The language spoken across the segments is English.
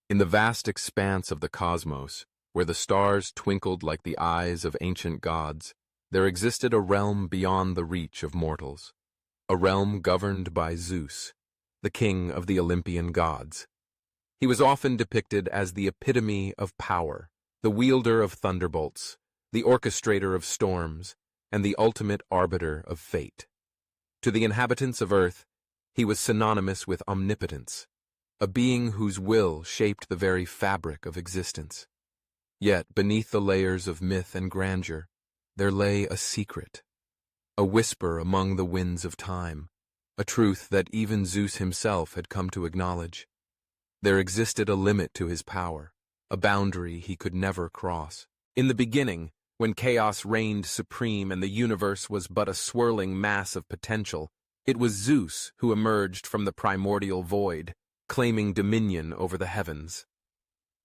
In the vast expanse of the cosmos, where the stars twinkled like the eyes of ancient gods, there existed a realm beyond the reach of mortals, a realm governed by Zeus, the king of the Olympian gods. He was often depicted as the epitome of power, the wielder of thunderbolts, the orchestrator of storms, and the ultimate arbiter of fate. To the inhabitants of Earth, he was synonymous with omnipotence, a being whose will shaped the very fabric of existence. Yet, beneath the layers of myth and grandeur, there lay a secret, a whisper among the winds of time, a truth that even Zeus himself had come to acknowledge. There existed a limit to his power, a boundary he could never cross. In the beginning, when chaos reigned supreme and the universe was but a swirling mass of potential, it was Zeus who emerged from the primordial void, claiming dominion over the heavens.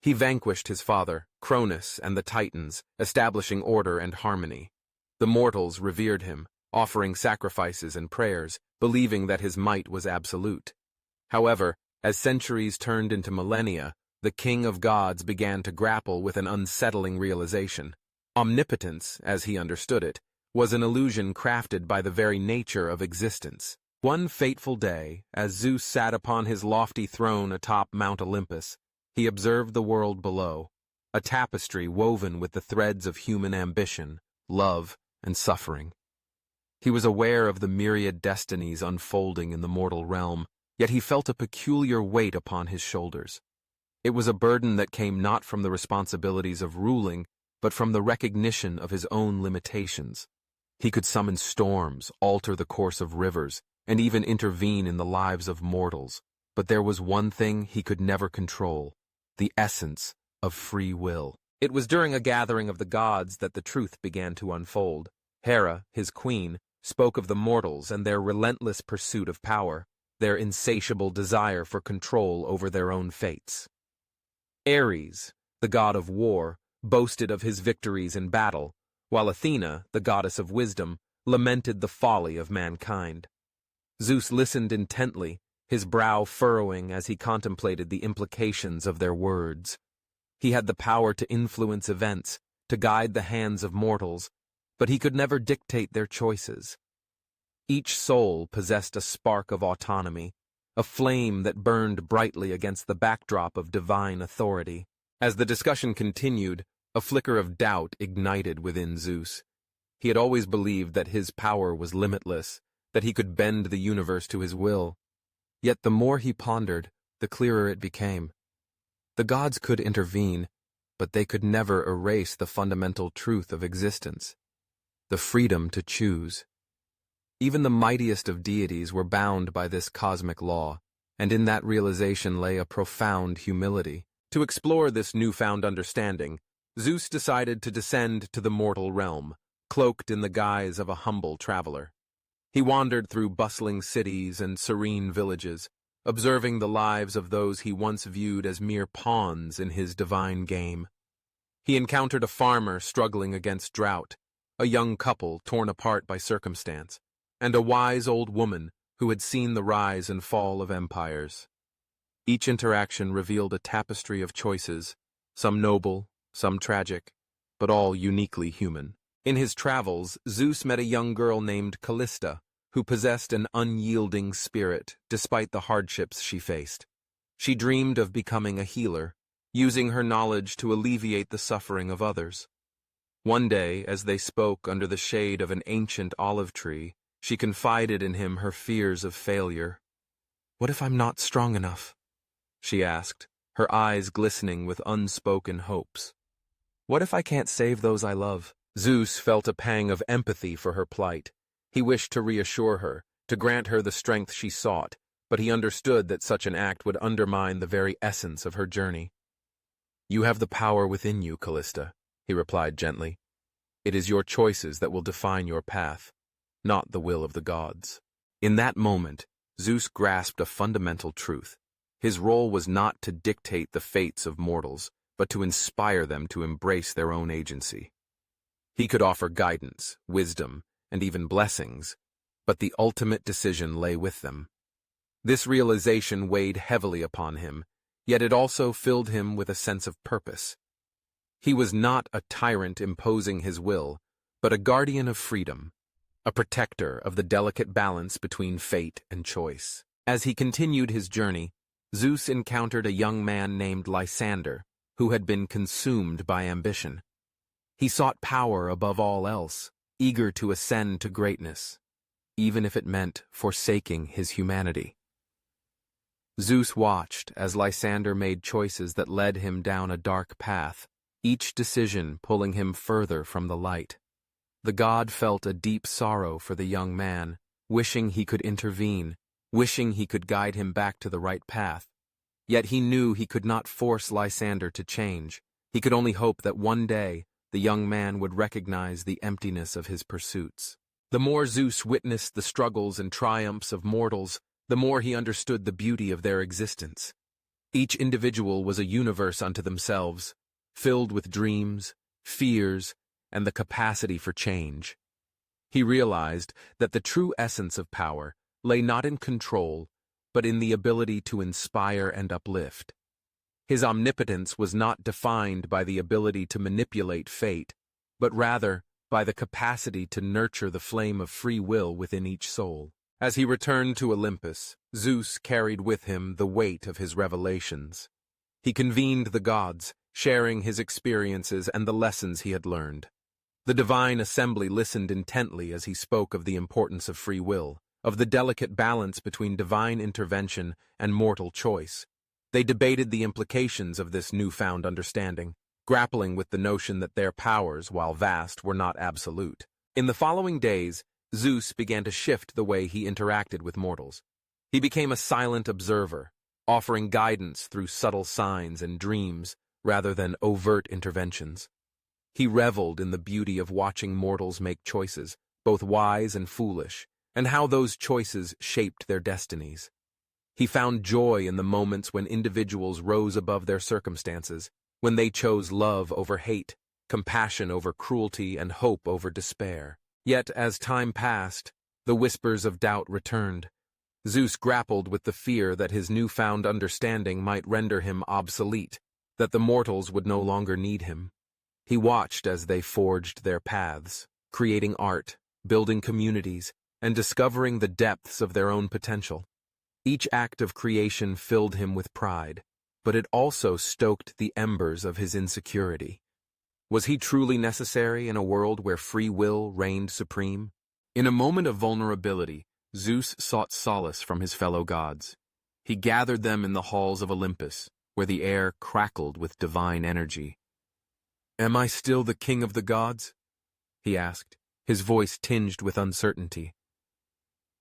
He vanquished his father, Cronus, and the Titans, establishing order and harmony. The mortals revered him, offering sacrifices and prayers, believing that his might was absolute. However, as centuries turned into millennia, the king of gods began to grapple with an unsettling realization. Omnipotence, as he understood it, was an illusion crafted by the very nature of existence. One fateful day, as Zeus sat upon his lofty throne atop Mount Olympus, he observed the world below, a tapestry woven with the threads of human ambition, love, and suffering. He was aware of the myriad destinies unfolding in the mortal realm, yet he felt a peculiar weight upon his shoulders. It was a burden that came not from the responsibilities of ruling, but from the recognition of his own limitations. He could summon storms, alter the course of rivers, and even intervene in the lives of mortals. But there was one thing he could never control, the essence of free will. It was during a gathering of the gods that the truth began to unfold. Hera, his queen, spoke of the mortals and their relentless pursuit of power, their insatiable desire for control over their own fates. Ares, the god of war, boasted of his victories in battle, while Athena, the goddess of wisdom, lamented the folly of mankind. Zeus listened intently, his brow furrowing as he contemplated the implications of their words. He had the power to influence events, to guide the hands of mortals, but he could never dictate their choices. Each soul possessed a spark of autonomy, a flame that burned brightly against the backdrop of divine authority. As the discussion continued, a flicker of doubt ignited within Zeus. He had always believed that his power was limitless, that he could bend the universe to his will. Yet the more he pondered, the clearer it became. The gods could intervene, but they could never erase the fundamental truth of existence, the freedom to choose. Even the mightiest of deities were bound by this cosmic law, and in that realization lay a profound humility. To explore this newfound understanding, Zeus decided to descend to the mortal realm, cloaked in the guise of a humble traveler. He wandered through bustling cities and serene villages, observing the lives of those he once viewed as mere pawns in his divine game. He encountered a farmer struggling against drought, a young couple torn apart by circumstance, and a wise old woman who had seen the rise and fall of empires. Each interaction revealed a tapestry of choices, some noble, some tragic, but all uniquely human. In his travels, Zeus met a young girl named Callista, who possessed an unyielding spirit despite the hardships she faced. She dreamed of becoming a healer, using her knowledge to alleviate the suffering of others. One day, as they spoke under the shade of an ancient olive tree, she confided in him her fears of failure. "What if I'm not strong enough?" she asked, her eyes glistening with unspoken hopes. "What if I can't save those I love?" Zeus felt a pang of empathy for her plight. He wished to reassure her, to grant her the strength she sought, but he understood that such an act would undermine the very essence of her journey. "You have the power within you, Callista," he replied gently. "It is your choices that will define your path, not the will of the gods." In that moment, Zeus grasped a fundamental truth. His role was not to dictate the fates of mortals, but to inspire them to embrace their own agency. He could offer guidance, wisdom, and even blessings, but the ultimate decision lay with them. This realization weighed heavily upon him, yet it also filled him with a sense of purpose. He was not a tyrant imposing his will, but a guardian of freedom, a protector of the delicate balance between fate and choice. As he continued his journey, Zeus encountered a young man named Lysander, who had been consumed by ambition. He sought power above all else, eager to ascend to greatness, even if it meant forsaking his humanity. Zeus watched as Lysander made choices that led him down a dark path, each decision pulling him further from the light. The god felt a deep sorrow for the young man, wishing he could intervene, wishing he could guide him back to the right path. Yet he knew he could not force Lysander to change. He could only hope that one day the young man would recognize the emptiness of his pursuits. The more Zeus witnessed the struggles and triumphs of mortals, the more he understood the beauty of their existence. Each individual was a universe unto themselves, filled with dreams, fears, and the capacity for change. He realized that the true essence of power lay not in control, but in the ability to inspire and uplift. His omnipotence was not defined by the ability to manipulate fate, but rather by the capacity to nurture the flame of free will within each soul. As he returned to Olympus, Zeus carried with him the weight of his revelations. He convened the gods, sharing his experiences and the lessons he had learned. The divine assembly listened intently as he spoke of the importance of free will, of the delicate balance between divine intervention and mortal choice. They debated the implications of this newfound understanding, grappling with the notion that their powers, while vast, were not absolute. In the following days, Zeus began to shift the way he interacted with mortals. He became a silent observer, offering guidance through subtle signs and dreams rather than overt interventions. He reveled in the beauty of watching mortals make choices, both wise and foolish, and how those choices shaped their destinies. He found joy in the moments when individuals rose above their circumstances, when they chose love over hate, compassion over cruelty, and hope over despair. Yet, as time passed, the whispers of doubt returned. Zeus grappled with the fear that his newfound understanding might render him obsolete, that the mortals would no longer need him. He watched as they forged their paths, creating art, building communities, and discovering the depths of their own potential. Each act of creation filled him with pride, but it also stoked the embers of his insecurity. Was he truly necessary in a world where free will reigned supreme? In a moment of vulnerability, Zeus sought solace from his fellow gods. He gathered them in the halls of Olympus, where the air crackled with divine energy. "Am I still the king of the gods?" he asked, his voice tinged with uncertainty.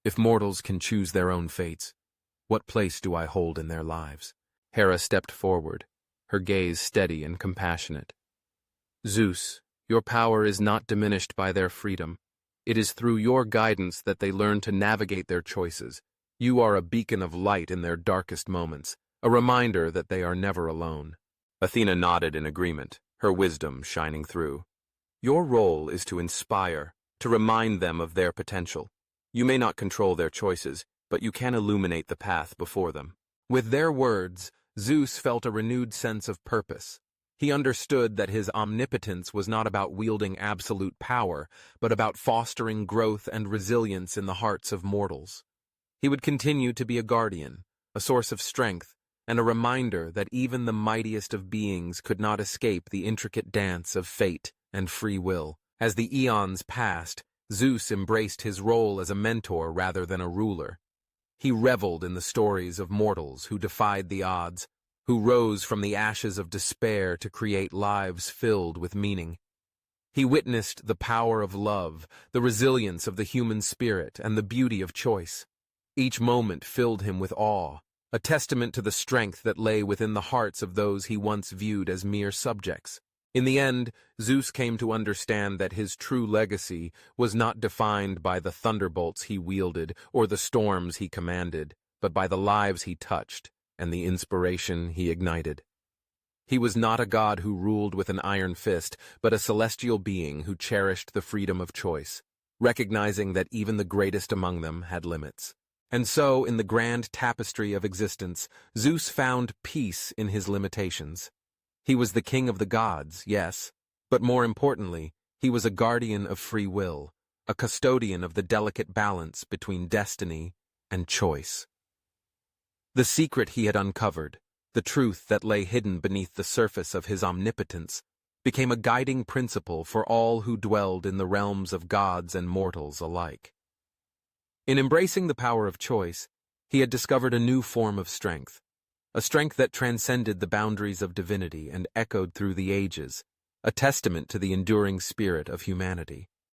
"If mortals can choose their own fates, what place do I hold in their lives?" Hera stepped forward, her gaze steady and compassionate. "Zeus, your power is not diminished by their freedom. It is through your guidance that they learn to navigate their choices. You are a beacon of light in their darkest moments, a reminder that they are never alone." Athena nodded in agreement, her wisdom shining through. "Your role is to inspire, to remind them of their potential. You may not control their choices, but you can illuminate the path before them." With their words, Zeus felt a renewed sense of purpose. He understood that his omnipotence was not about wielding absolute power, but about fostering growth and resilience in the hearts of mortals. He would continue to be a guardian, a source of strength, and a reminder that even the mightiest of beings could not escape the intricate dance of fate and free will. As the eons passed, Zeus embraced his role as a mentor rather than a ruler. He reveled in the stories of mortals who defied the odds, who rose from the ashes of despair to create lives filled with meaning. He witnessed the power of love, the resilience of the human spirit, and the beauty of choice. Each moment filled him with awe, a testament to the strength that lay within the hearts of those he once viewed as mere subjects. In the end, Zeus came to understand that his true legacy was not defined by the thunderbolts he wielded or the storms he commanded, but by the lives he touched and the inspiration he ignited. He was not a god who ruled with an iron fist, but a celestial being who cherished the freedom of choice, recognizing that even the greatest among them had limits. And so, in the grand tapestry of existence, Zeus found peace in his limitations. He was the king of the gods, yes, but more importantly, he was a guardian of free will, a custodian of the delicate balance between destiny and choice. The secret he had uncovered, the truth that lay hidden beneath the surface of his omnipotence, became a guiding principle for all who dwelled in the realms of gods and mortals alike. In embracing the power of choice, he had discovered a new form of strength, a strength that transcended the boundaries of divinity and echoed through the ages, a testament to the enduring spirit of humanity.